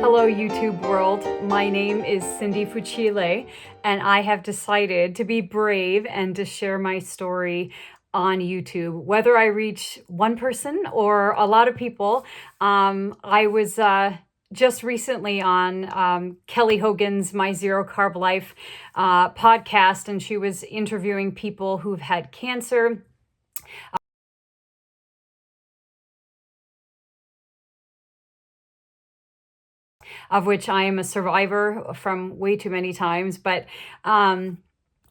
Hello, YouTube world. My name is Cindy Fucile, and I have decided to be brave and to share my story on YouTube. Whether I reach one person or a lot of people, I was just recently on Kelly Hogan's My Zero Carb Life podcast, and she was interviewing people who've had cancer, of which I am a survivor from way too many times. But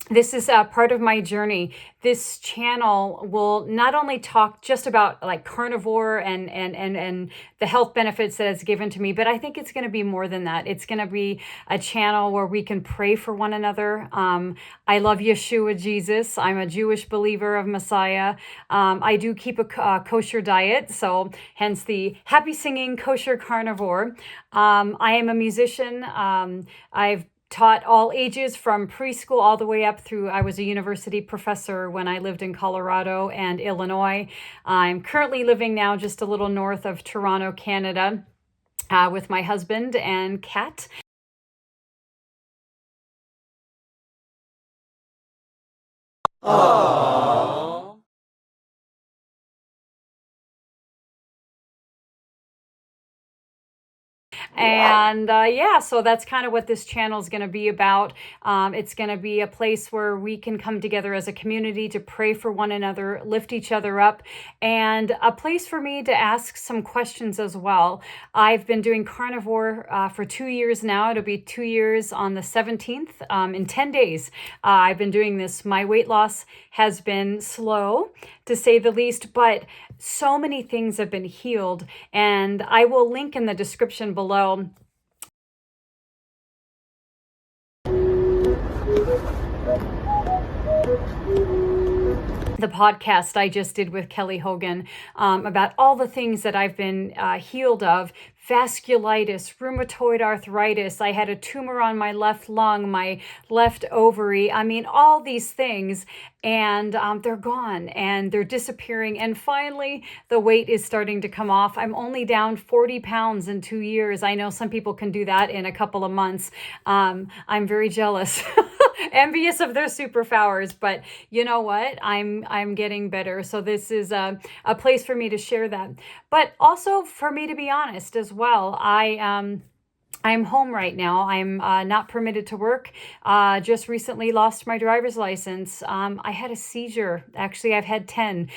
this is part of my journey. This channel will not only talk just about like carnivore and the health benefits that it's given to me, but I think it's going to be more than that. It's going to be a channel where we can pray for one another. I love Yeshua, Jesus. I'm a Jewish believer of Messiah. I do keep a kosher diet, so hence the happy singing Kosher Carnivore. I am a musician. I've taught all ages from preschool all the way up through. I was a university professor when I lived in Colorado and Illinois. I'm currently living now just a little north of Toronto, Canada, with my husband and cat. Aww. And yeah, so that's kind of what this channel is going to be about. It's going to be a place where we can come together as a community to pray for one another, lift each other up, and a place for me to ask some questions as well. I've been doing carnivore for 2 years now. It'll be 2 years on the 17th. In 10 days, I've been doing this. My weight loss has been slow, to say the least, but so many things have been healed, and I will link in the description below the podcast I just did with Kelly Hogan about all the things that I've been healed of. Vasculitis, rheumatoid arthritis. I had a tumor on my left lung, my left ovary. I mean, all these things, and they're gone and they're disappearing. And finally, the weight is starting to come off. I'm only down 40 pounds in 2 years. I know some people can do that in a couple of months. I'm very jealous. Envious of their superpowers, but you know what? I'm getting better. So this is a place for me to share that, but also for me to be honest as well. I'm home right now. I'm not permitted to work. Just recently lost my driver's license. I had a seizure. Actually, I've had 10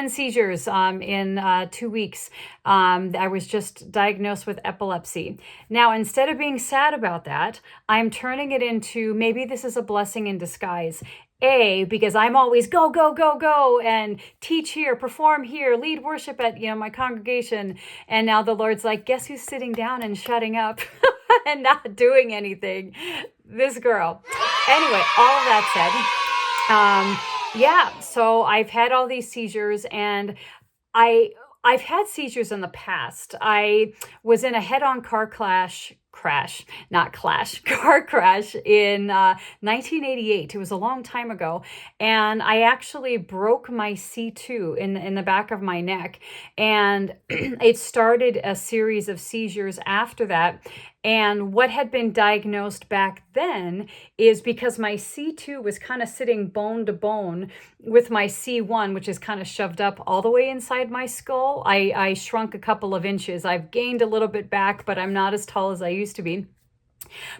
seizures in 2 weeks. I was just diagnosed with epilepsy. Now, instead of being sad about that, I'm turning it into maybe this is a blessing in disguise. Because I'm always go, go, go, go, and teach here, perform here, lead worship at, my congregation. And now the Lord's like, guess who's sitting down and shutting up and not doing anything? This girl. Anyway, all of that said, yeah, so I've had all these seizures, and I've had seizures in the past. I was in a head-on car crash in 1988. It was a long time ago. And I actually broke my C2 in the back of my neck. And it started a series of seizures after that. And what had been diagnosed back then is because my C2 was kind of sitting bone to bone with my C1, which is kind of shoved up all the way inside my skull. I shrunk a couple of inches. I've gained a little bit back, but I'm not as tall as I used to be.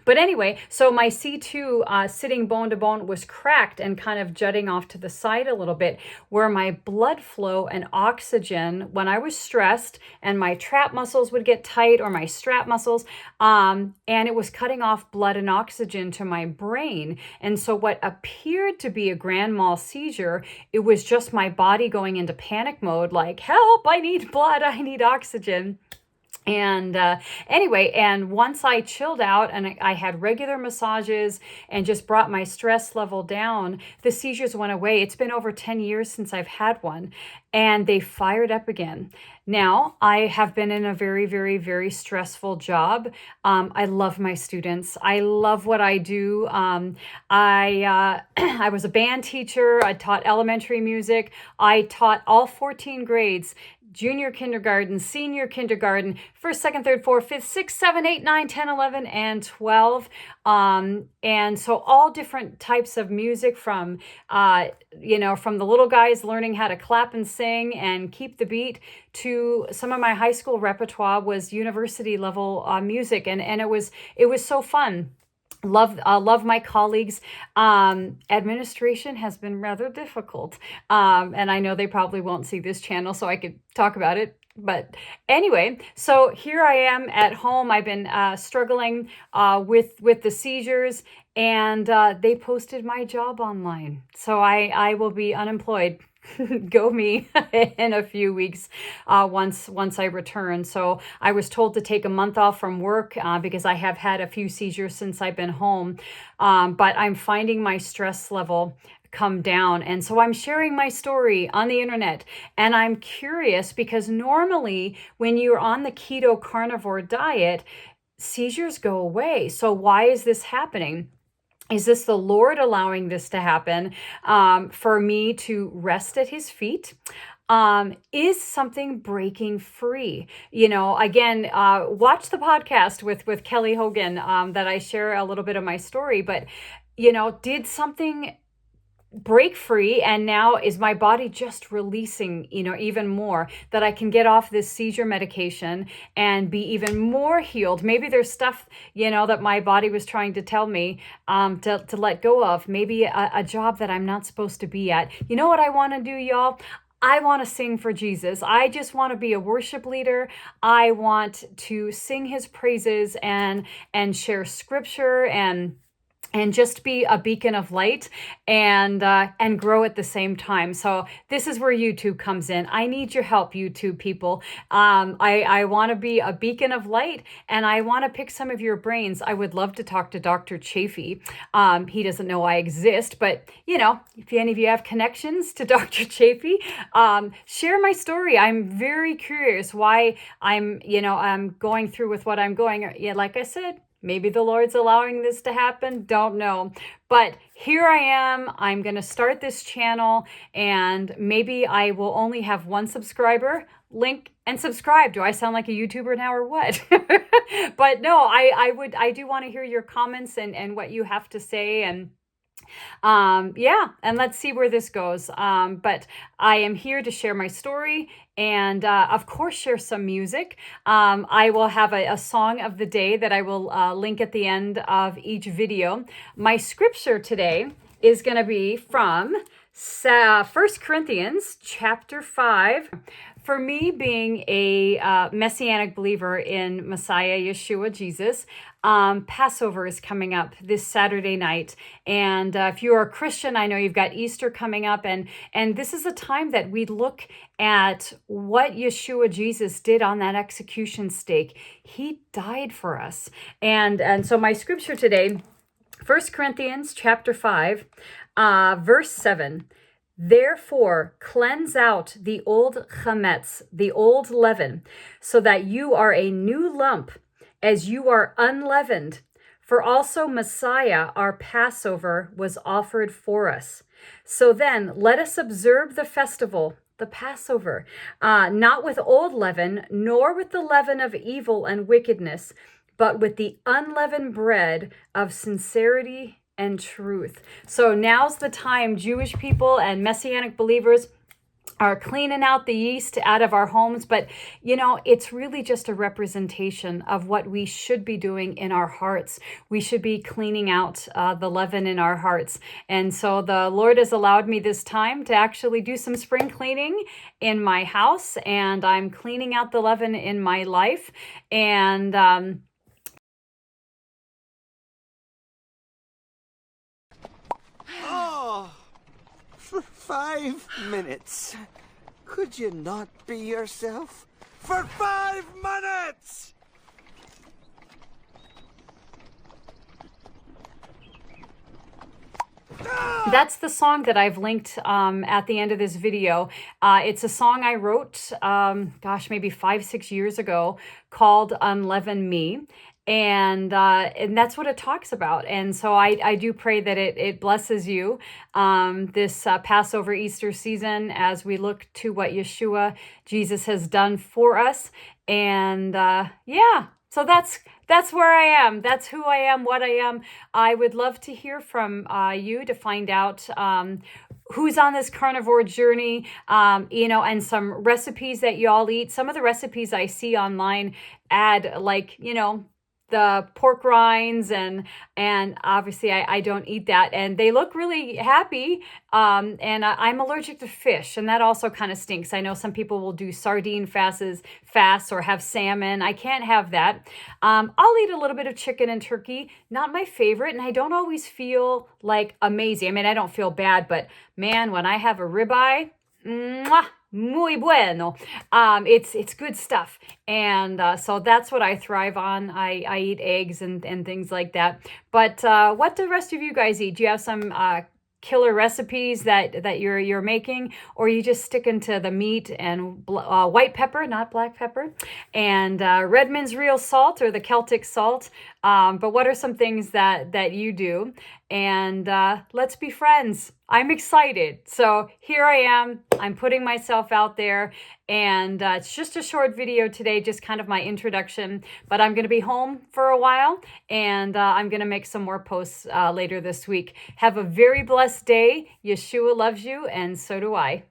But anyway, so my C2 sitting bone to bone was cracked and kind of jutting off to the side a little bit, where my blood flow and oxygen, when I was stressed and my trap muscles would get tight, or my strap muscles, and it was cutting off blood and oxygen to my brain. And so what appeared to be a grand mal seizure, it was just my body going into panic mode, like, help, I need blood, I need oxygen. And anyway, and once I chilled out and I had regular massages and just brought my stress level down, the seizures went away. It's been over 10 years since I've had one, and they fired up again. Now, I have been in a very, very, very stressful job. I love my students. I love what I do. I was a band teacher. I taught elementary music. I taught all 14 grades junior kindergarten, senior kindergarten, first, second, third, fourth, fifth, sixth, seven, eight, nine, 10, 11, and 12. And so all different types of music from, from the little guys learning how to clap and sing and keep the beat to some of my high school repertoire was university level music. And it was so fun. Love my colleagues. Administration has been rather difficult. And I know they probably won't see this channel, so I could talk about it. But anyway, so here I am at home. I've been struggling with the seizures, and they posted my job online. So I will be unemployed. Go me in a few weeks once I return. So I was told to take a month off from work because I have had a few seizures since I've been home. But I'm finding my stress level come down. And so I'm sharing my story on the internet. And I'm curious because normally when you're on the keto carnivore diet, seizures go away. So why is this happening? Is this the Lord allowing this to happen for me to rest at his feet? Is something breaking free? Again, watch the podcast with Kelly Hogan that I share a little bit of my story. But, did something break free, and now is my body just releasing even more, that I can get off this seizure medication and be even more healed? Maybe there's stuff that my body was trying to tell me to let go of, maybe a job that I'm not supposed to be at. You know what I want to do, y'all? I want to sing for Jesus. I just want to be a worship leader. I want to sing his praises and share scripture and just be a beacon of light and grow at the same time. So this is where YouTube comes in. I need your help, YouTube people. I want to be a beacon of light, and I want to pick some of your brains. I would love to talk to Dr. Chafee. He doesn't know I exist, but if any of you have connections to Dr. Chafee, share my story. I'm very curious why I'm going through with what I'm going. Yeah, like I said, maybe the Lord's allowing this to happen. Don't know. But here I am. I'm going to start this channel, and maybe I will only have one subscriber. Link and subscribe. Do I sound like a YouTuber now or what? But no, I do want to hear your comments and what you have to say. And and let's see where this goes. But I am here to share my story and, of course, share some music. I will have a song of the day that I will link at the end of each video. My scripture today is going to be from 1 Corinthians chapter 5. For me, being a messianic believer in Messiah, Yeshua, Jesus, Passover is coming up this Saturday night. And if you're a Christian, I know you've got Easter coming up. And this is a time that we look at what Yeshua, Jesus, did on that execution stake. He died for us. And so my scripture today, 1 Corinthians chapter 5, verse 7. Therefore, cleanse out the old chametz, the old leaven, so that you are a new lump, as you are unleavened. For also Messiah, our Passover, was offered for us. So then, let us observe the festival, the Passover, not with old leaven, nor with the leaven of evil and wickedness, but with the unleavened bread of sincerity and truth. So now's the time. Jewish people and Messianic believers are cleaning out the yeast out of our homes, but it's really just a representation of what we should be doing in our hearts. We should be cleaning out the leaven in our hearts. And so the Lord has allowed me this time to actually do some spring cleaning in my house, and I'm cleaning out the leaven in my life. And For 5 minutes. Could you not be yourself? For 5 minutes! That's the song that I've linked at the end of this video. It's a song I wrote, maybe 5-6 years ago, called Unleaven Me. And that's what it talks about. And so I do pray that it blesses you this Passover Easter season as we look to what Yeshua Jesus has done for us. And yeah, so that's where I am. That's who I am, what I am. I would love to hear from you to find out who's on this carnivore journey, and some recipes that you all eat. Some of the recipes I see online add, like, the pork rinds, and obviously I don't eat that, and they look really happy. And I'm allergic to fish, and that also kind of stinks. I know some people will do sardine fasts or have salmon. I can't have that. I'll eat a little bit of chicken and turkey, not my favorite, and I don't always feel like amazing. I mean, I don't feel bad, but man, when I have a ribeye, mwah, muy bueno. It's good stuff. And so that's what I thrive on. I eat eggs and things like that. But what do the rest of you guys eat? Do you have some killer recipes that you're making, or are you just sticking to the meat and white pepper, not black pepper, and Redmond's real salt or the Celtic salt? But what are some things that you do? And let's be friends. I'm excited. So here I am. I'm putting myself out there, and it's just a short video today, just kind of my introduction. But I'm going to be home for a while, and I'm going to make some more posts later this week. Have a very blessed day. Yeshua loves you, and so do I.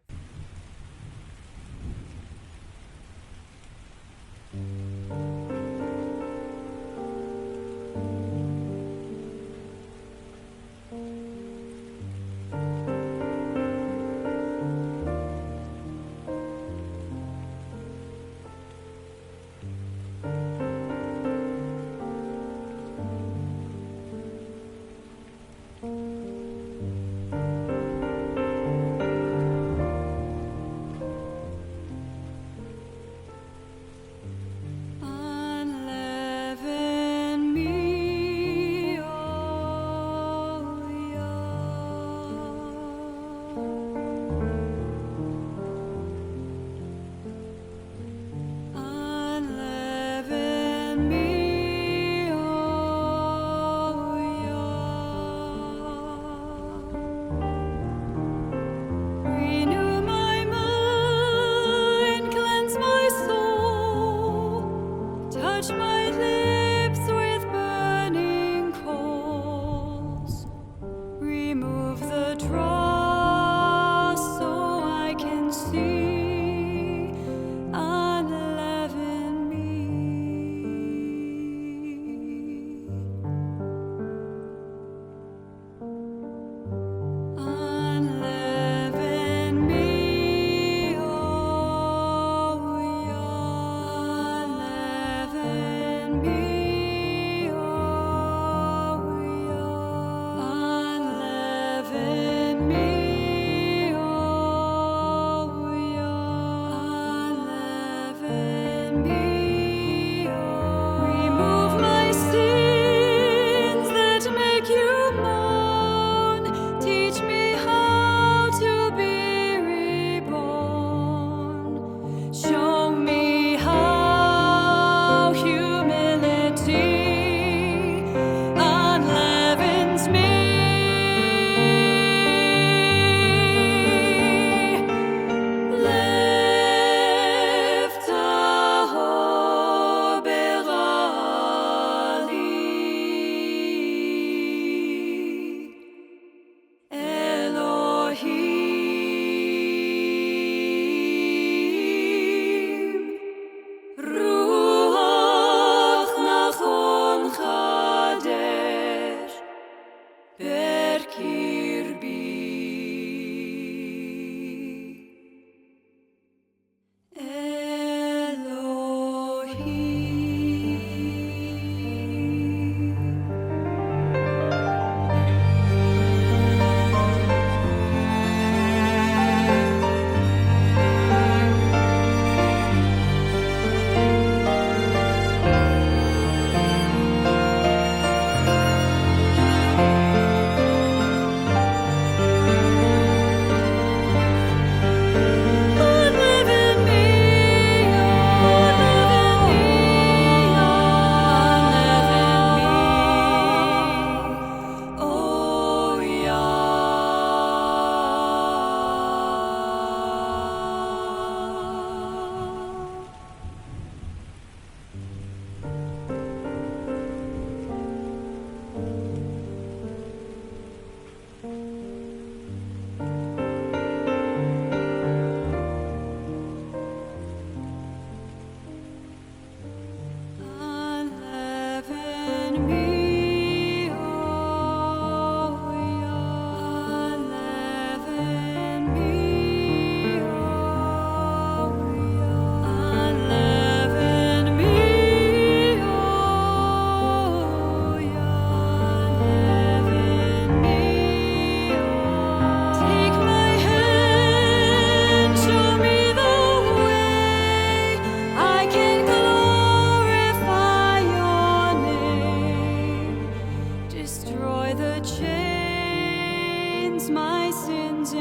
destroy the chains my sins